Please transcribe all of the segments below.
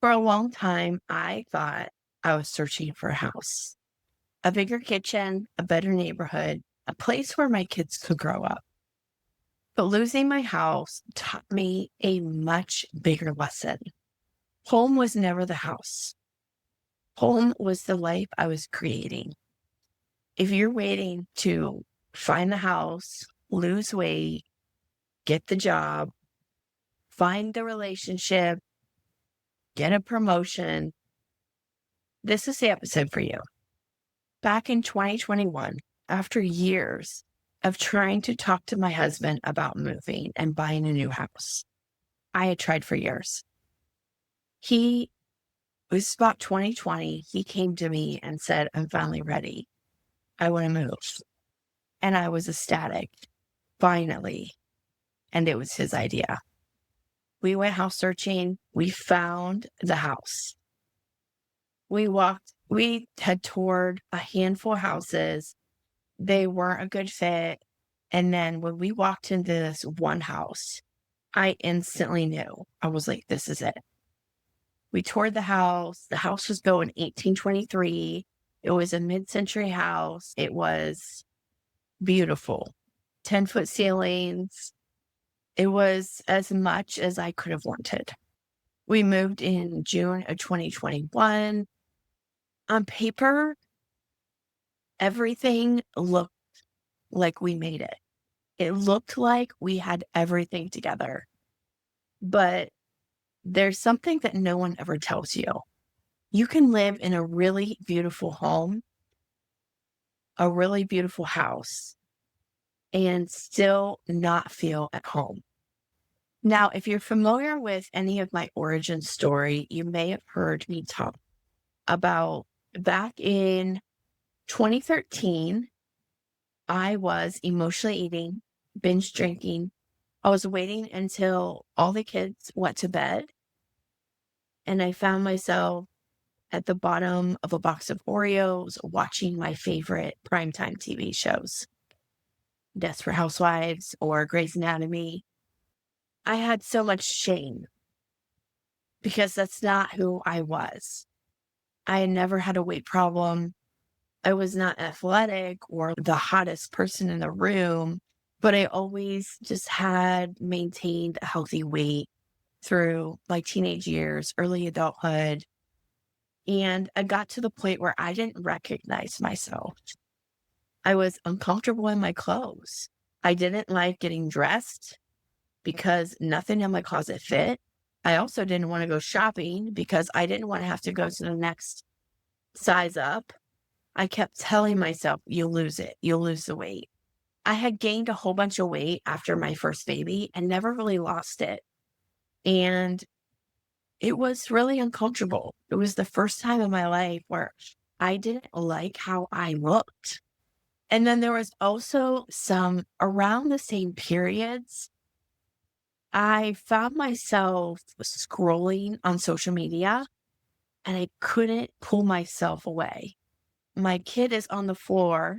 For a long time, I thought I was searching for a house, a bigger kitchen, a better neighborhood, a place where my kids could grow up. But losing my house taught me a much bigger lesson. Home was never the house. Home was the life I was creating. If you're waiting to find the house, lose weight, get the job, find the relationship, get a promotion, this is the episode for you. Back in 2021, after years of trying to talk to my husband about moving and buying a new house, I had tried for years. It was about 2020. He came to me and said, I'm finally ready. I want to move. And I was ecstatic, finally. And it was his idea. We went house searching. We found the house. We had toured a handful of houses. They weren't a good fit. And then when we walked into this one house, I instantly knew. I was like, this is it. We toured the house. The house was built in 1823. It was a mid-century house. It was beautiful. 10-foot ceilings. It was as much as I could have wanted. We moved in June of 2021. On paper, everything looked like we made it. It looked like we had everything together. But there's something that no one ever tells you. You can live in a really beautiful home, a really beautiful house, and still not feel at home. Now, if you're familiar with any of my origin story, you may have heard me talk about back in 2013, I was emotionally eating, binge drinking. I was waiting until all the kids went to bed, and I found myself at the bottom of a box of Oreos watching my favorite primetime TV shows, Desperate Housewives or Grey's Anatomy. I had so much shame because that's not who I was. I had never had a weight problem. I was not athletic or the hottest person in the room, but I always just had maintained a healthy weight through my teenage years, early adulthood. And I got to the point where I didn't recognize myself. I was uncomfortable in my clothes. I didn't like getting dressed because nothing in my closet fit. I also didn't want to go shopping because I didn't want to have to go to the next size up. I kept telling myself, you'll lose it. You'll lose the weight. I had gained a whole bunch of weight after my first baby and never really lost it. And it was really uncomfortable. It was the first time in my life where I didn't like how I looked. And then there was also some around the same periods, I found myself scrolling on social media and I couldn't pull myself away. My kid is on the floor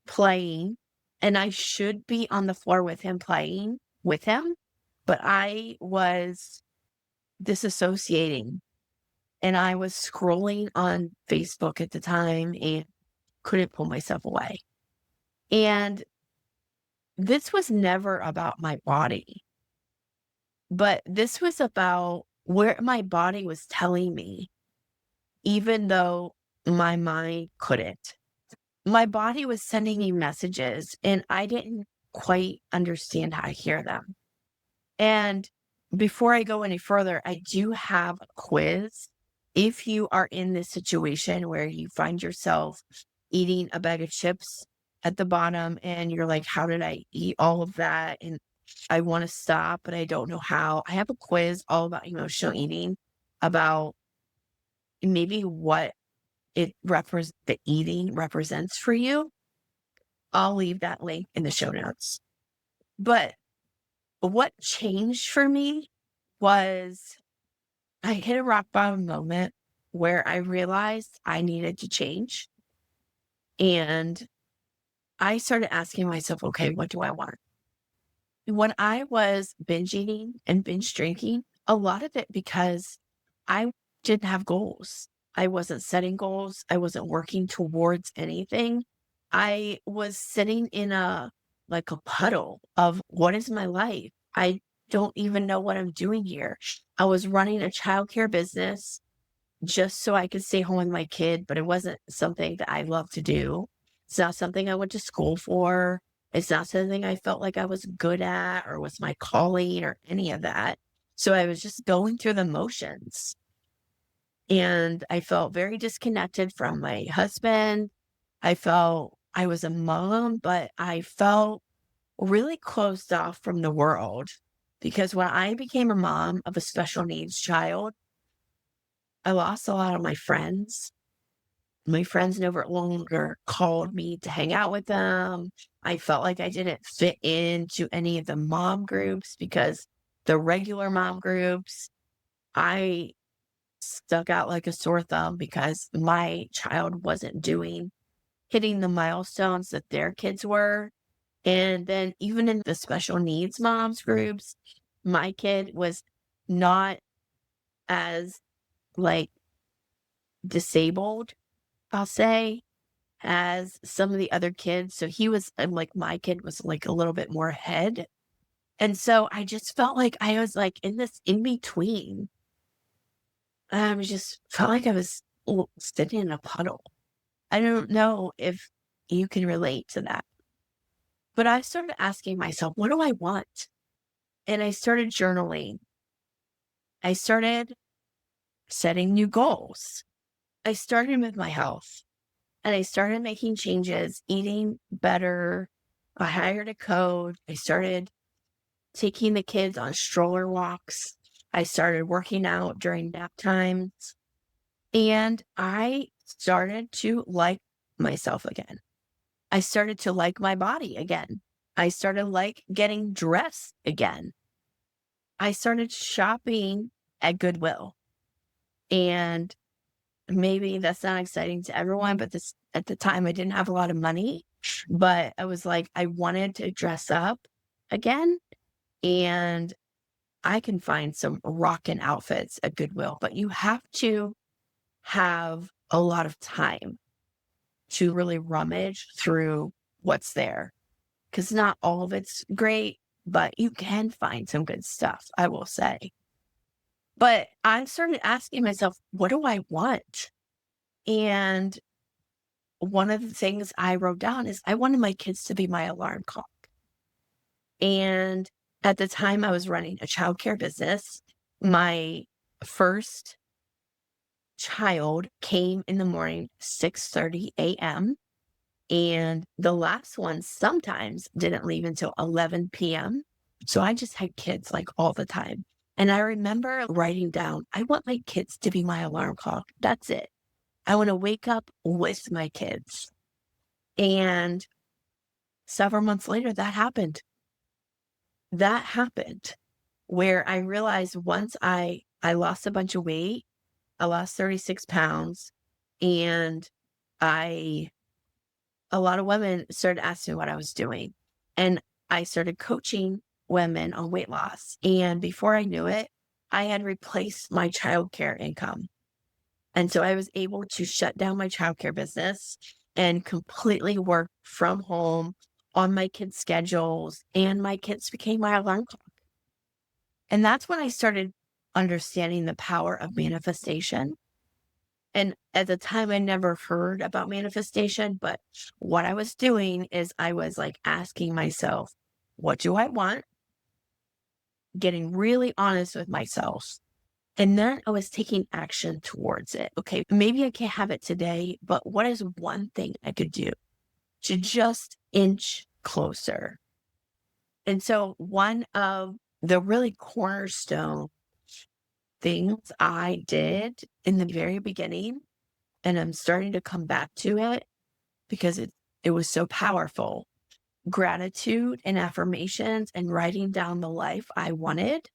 playing, and I should be on the floor with him playing with him, but I was disassociating and I was scrolling on Facebook at the time and couldn't pull myself away. And this was never about my body, but this was about where my body was telling me, even though my mind couldn't. My body was sending me messages and I didn't quite understand how to hear them. And before I go any further, I do have a quiz. If you are in this situation where you find yourself eating a bag of chips at the bottom and you're like, how did I eat all of that? And I want to stop, but I don't know how. I have a quiz all about emotional eating, about maybe what the eating represents for you. I'll leave that link in the show notes. But what changed for me was I hit a rock bottom moment where I realized I needed to change. And I started asking myself, okay, what do I want? When I was binge eating and binge drinking, a lot of it because I didn't have goals. I wasn't setting goals. I wasn't working towards anything. I was sitting in like a puddle of what is my life? I don't even know what I'm doing here. I was running a childcare business just so I could stay home with my kid, but it wasn't something that I love to do. It's not something I went to school for. It's not something I felt like I was good at or was my calling or any of that. So I was just going through the motions. And I felt very disconnected from my husband. I felt I was a mom, but I felt really closed off from the world because when I became a mom of a special needs child, I lost a lot of my friends. My friends no longer called me to hang out with them. I felt like I didn't fit into any of the mom groups because the regular mom groups, I stuck out like a sore thumb because my child wasn't hitting the milestones that their kids were. And then even in the special needs moms groups, my kid was not as like disabled, I'll say, as some of the other kids. So he was like my kid was like a little bit more ahead. And so I just felt like I was like in this in between. I was just felt like I was sitting in a puddle. I don't know if you can relate to that. But I started asking myself, what do I want? And I started journaling. I started setting new goals. I started with my health and I started making changes, eating better. I hired a coach. I started taking the kids on stroller walks. I started working out during nap times and I started to like myself again. I started to like my body again. I started like getting dressed again. I started shopping at Goodwill. And maybe that's not exciting to everyone, but this at the time I didn't have a lot of money, but I was like, I wanted to dress up again. And I can find some rockin' outfits at Goodwill, but you have to have a lot of time to really rummage through what's there. Because not all of it's great, but you can find some good stuff, I will say. But I started asking myself, what do I want? And one of the things I wrote down is I wanted my kids to be my alarm clock. And at the time I was running a childcare business, my first child came in the morning, 6:30 a.m. And the last one sometimes didn't leave until 11 p.m. So I just had kids like all the time. And I remember writing down, I want my kids to be my alarm clock. That's it. I want to wake up with my kids. And several months later, that happened. That happened where I realized once I lost a bunch of weight, I lost 36 pounds, and I a lot of women started asking me what I was doing. And I started coaching women on weight loss. And before I knew it, I had replaced my childcare income. And so I was able to shut down my childcare business and completely work from home on my kids' schedules. And my kids became my alarm clock. And that's when I started understanding the power of manifestation. And at the time, I never heard about manifestation, but what I was doing is I was like asking myself, what do I want? Getting really honest with myself. And then I was taking action towards it. Okay, maybe I can't have it today, but what is one thing I could do to just inch closer? And so one of the really cornerstone things I did in the very beginning, and I'm starting to come back to it because it was so powerful. Gratitude and affirmations and writing down the life I wanted.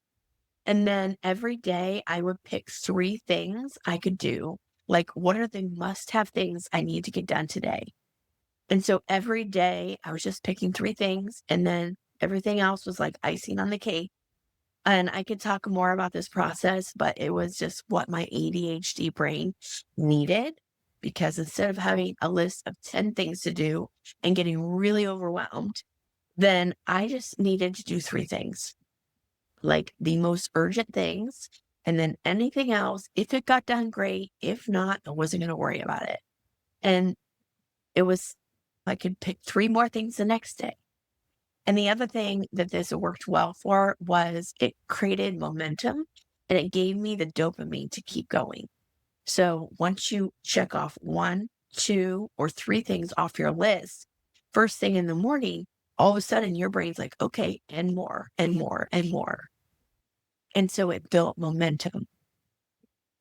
And then every day I would pick 3 things I could do. Like, what are the must-have things I need to get done today? And so every day I was just picking 3 things, and then everything else was like icing on the cake. And I could talk more about this process, but it was just what my ADHD brain needed, because instead of having a list of 10 things to do and getting really overwhelmed, then I just needed to do 3 things, like the most urgent things. And then anything else, if it got done, great. If not, I wasn't going to worry about it. And it was, I could pick 3 more things the next day. And the other thing that this worked well for was it created momentum and it gave me the dopamine to keep going. So once you check off 1, 2, or 3 things off your list, first thing in the morning, all of a sudden your brain's like, okay, and more and more and more. And so it built momentum.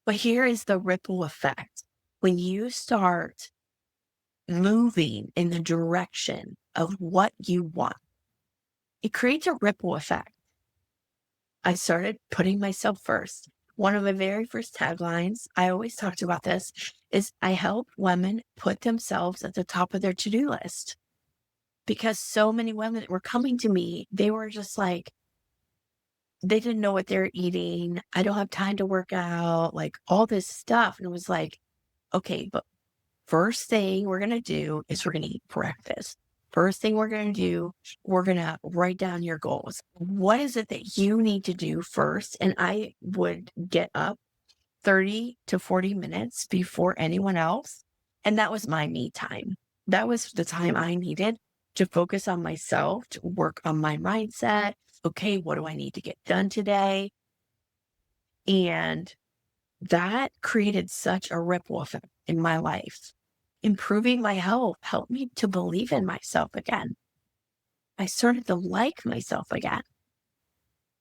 But here is the ripple effect. When you start moving in the direction of what you want, it creates a ripple effect. I started putting myself first. One of my very first taglines, I always talked about this, is I help women put themselves at the top of their to-do list. Because so many women were coming to me, they were just like, they didn't know what they're eating. I don't have time to work out, like all this stuff. And it was like, okay, but first thing we're going to do is we're going to eat breakfast. First thing we're going to do, we're going to write down your goals. What is it that you need to do first? And I would get up 30 to 40 minutes before anyone else. And that was my me time. That was the time I needed to focus on myself, to work on my mindset. Okay, what do I need to get done today? And that created such a ripple effect in my life. Improving my health helped me to believe in myself again. I started to like myself again.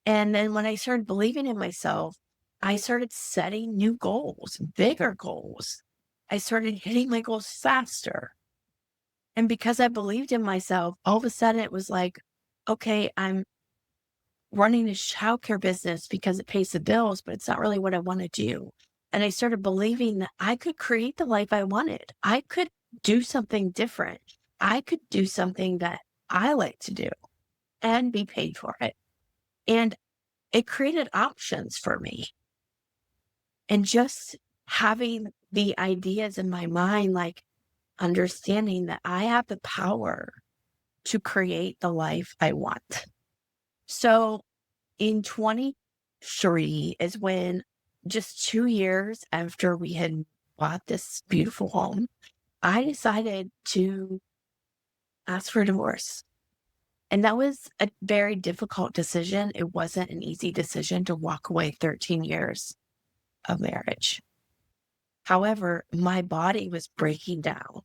And then when I started believing in myself, I started setting new goals, bigger goals. I started hitting my goals faster. And because I believed in myself, all of a sudden it was like, okay, I'm running a childcare business because it pays the bills, but it's not really what I want to do. And I started believing that I could create the life I wanted. I could do something different. I could do something that I like to do and be paid for it. And it created options for me. And just having the ideas in my mind, like understanding that I have the power to create the life I want. So in 23 is when, just 2 years after we had bought this beautiful home, I decided to ask for a divorce. And that was a very difficult decision. It wasn't an easy decision to walk away 13 years of marriage. However, my body was breaking down.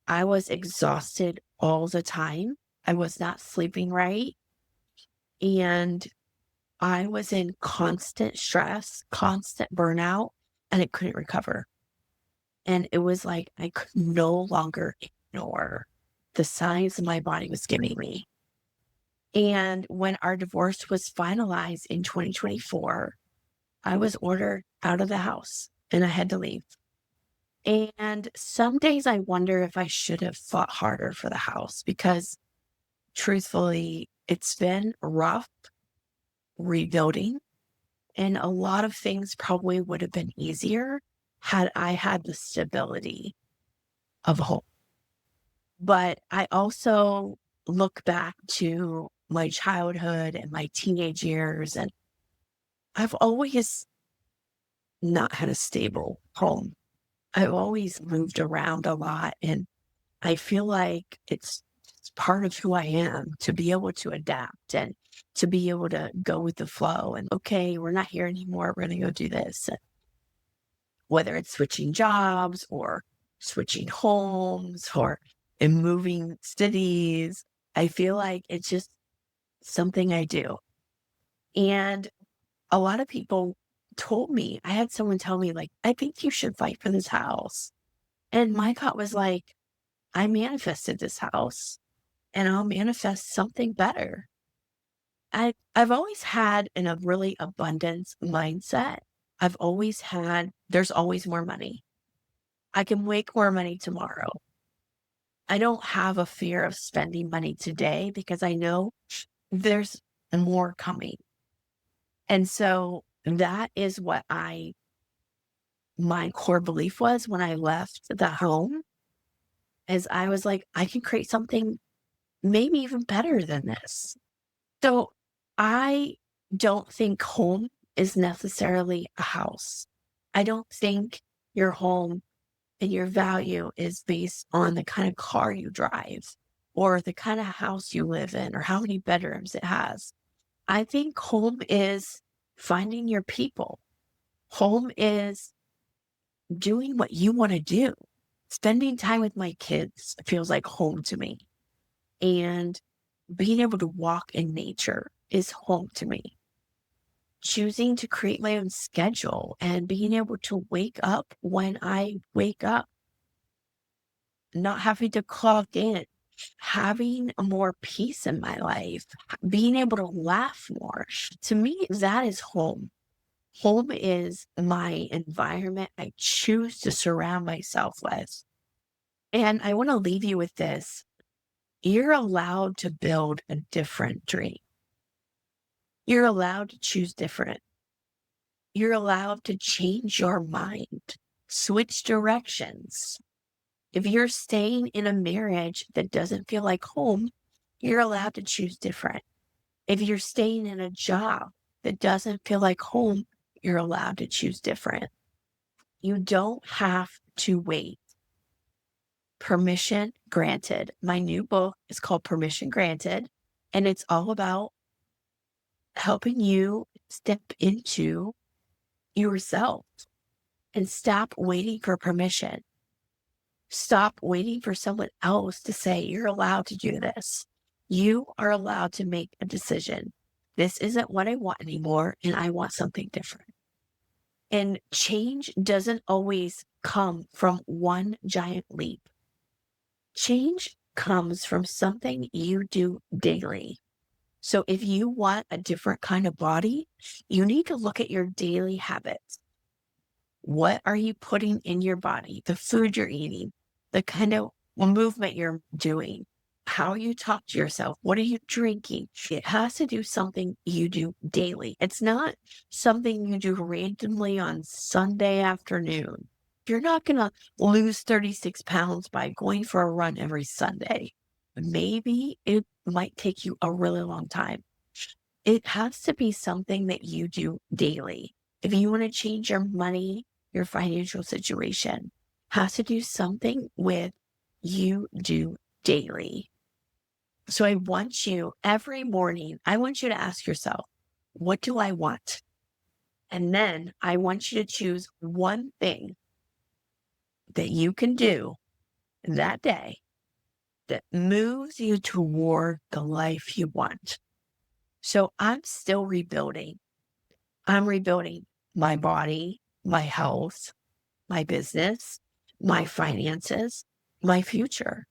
I was exhausted all the time. I was not sleeping right. And I was in constant stress, constant burnout, and I couldn't recover. And it was like I could no longer ignore the signs my body was giving me. And when our divorce was finalized in 2024, I was ordered out of the house and I had to leave. And some days I wonder if I should have fought harder for the house, because truthfully, it's been rough rebuilding. And a lot of things probably would have been easier had I had the stability of a home. But I also look back to my childhood and my teenage years, and I've always not had a stable home. I've always moved around a lot, and I feel like it's part of who I am to be able to adapt and to be able to go with the flow and, okay, we're not here anymore. We're going to go do this. Whether it's switching jobs or switching homes or in moving cities, I feel like it's just something I do. And a lot of people told me, I had someone tell me, like, I think you should fight for this house. And my thought was like, I manifested this house and I'll manifest something better. I've always had a really abundance mindset. I've always had, there's always more money. I can make more money tomorrow. I don't have a fear of spending money today because I know there's more coming. And so that is what my core belief was when I left the home, is I was like, I can create something maybe even better than this. So I don't think home is necessarily a house. I don't think your home and your value is based on the kind of car you drive or the kind of house you live in or how many bedrooms it has. I think home is finding your people. Home is doing what you want to do. Spending time with my kids feels like home to me. And being able to walk in nature is home to me. Choosing to create my own schedule and being able to wake up when I wake up, not having to clock in, having more peace in my life, being able to laugh more. To me, that is home. Home is my environment I choose to surround myself with. And I want to leave you with this. You're allowed to build a different dream. You're allowed to choose different. You're allowed to change your mind, switch directions. If you're staying in a marriage that doesn't feel like home, you're allowed to choose different. If you're staying in a job that doesn't feel like home, you're allowed to choose different. You don't have to wait. Permission granted. My new book is called Permission Granted, and it's all about helping you step into yourself and stop waiting for permission. Stop waiting for someone else to say, you're allowed to do this. You are allowed to make a decision. This isn't what I want anymore, and I want something different. And change doesn't always come from one giant leap. Change comes from something you do daily. So if you want a different kind of body, you need to look at your daily habits. What are you putting in your body? The food you're eating, the kind of movement you're doing, how you talk to yourself, what are you drinking? It has to do something you do daily. It's not something you do randomly on Sunday afternoon. You're not going to lose 36 pounds by going for a run every Sunday. Maybe it might take you a really long time. It has to be something that you do daily. If you want to change your money, your financial situation, has to do something with you do daily. So I want you every morning, I want you to ask yourself, what do I want? And then I want you to choose one thing that you can do that day that moves you toward the life you want. So I'm still rebuilding. I'm rebuilding my body, my health, my business, my finances, my future.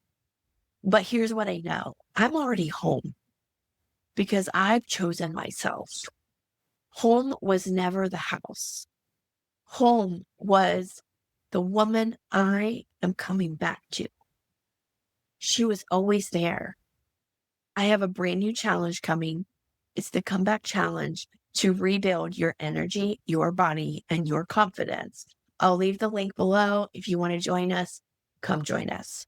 But here's what I know. I'm already home because I've chosen myself. Home was never the house. Home was the woman I am coming back to. She was always there. I have a brand new challenge coming. It's the comeback challenge to rebuild your energy, your body, and your confidence. I'll leave the link below. If you want to join us, come join us.